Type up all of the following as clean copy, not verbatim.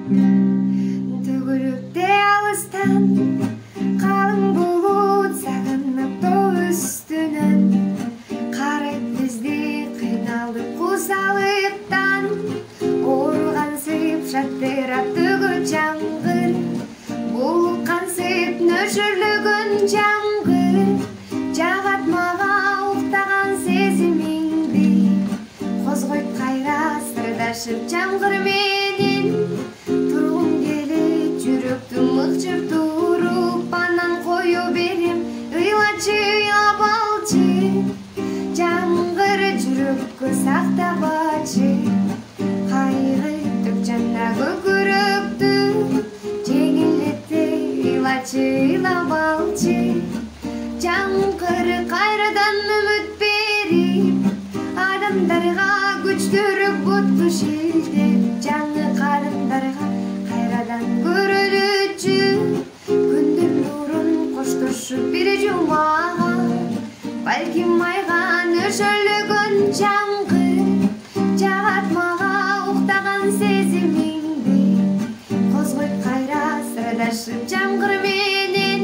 Төгіліпте алыстан қалың бұлт сағынып тау үстінен қарап бізде қиналды қосалықтан орғансып жаттырап төгіп жаңғыр бұлқансып нөшірлігін жаңғыр жағатмаға ұқтаған сезіміңді қозғойт қайра сырдашып жаңғырменен тұрғым келе жүректі мықшып тұрып анан қою берем ыйлачы ыйлап алчы жаңғыр жүректі сақтабачы қайғы төк жанда көкіректі жеңілдете ыйлачы ыйлап алчы жаңғыр қайрадан үміт беріп адамдарға күчтөрүк бұтты шилтеп жаңы қарындарға қайрадан көрілүчү күндүн нурун коштошуп бир жумага балким айган өшөлөгөн жаңғыр жагатмага уктаган сезимиңди козгойт кайра сырдашып жаңғыр менен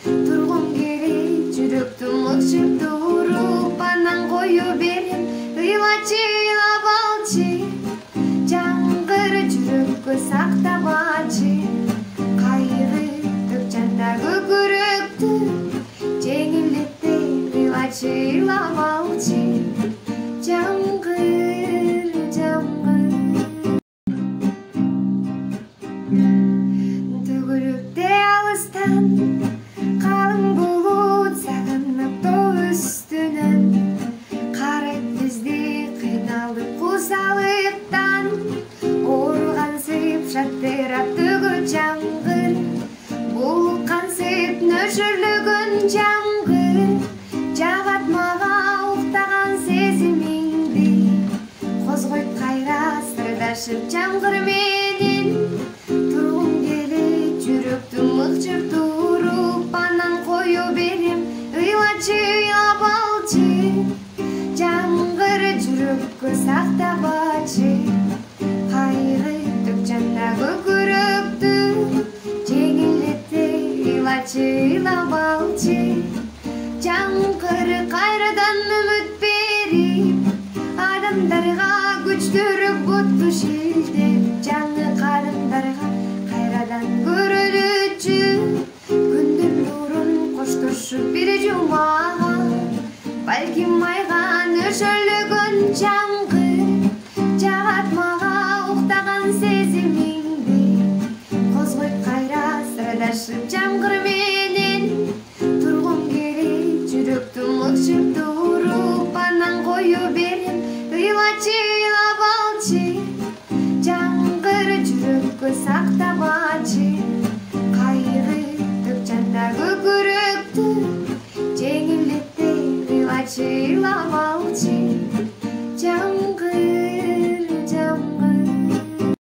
тургум келет жүрөктү мыкшып туруп анан кою берем ыйлачы ыйлап алчы жаңғыр жүрөккө сактабачы кайгы төк жанда көкүрөктү жеңилдете ыйлачы ыйлап алчы жаңғыр жаңғыр төгүлүпте алыстан қалың бұлт сағынып тау үстінен қарап бізде қиналды қосалықтан орғансып жаттырап төгіп жаңғыр бұлқансып нөшірлігін жаңғыр жағатмаға уқтаған сезіміңді қозғойт қайра сырдашып жаңғырменен тұрғым келе жүректі мықшып туруп анан кою берем ыйлачы ыйлап алчы жаңғыр жүрөккө сактабачы кайгы төк жанда көкүрөктү жеңилдете ыйлачы ыйлап алчы жаңғыр кайрадан үмүт берип адамдарга күчтөрүк бутту шилтеп жаңы карымдарга кайрадан көрүлүчү күндүн нурун коштошуп бир жумага балким айган өшөлөгөн жаңғыр жагатмага уктаган сезимиңди козгойт кайра сырдашып жаңғыр менен тургум келет жүрөктү мыкшып туруп анан кою берем ыйлачы ыйлап алчы жаңғыр жүрөккө сактабачы кайгы төк жанда көкүрөктү жеңилдете ыйлачы ыйлап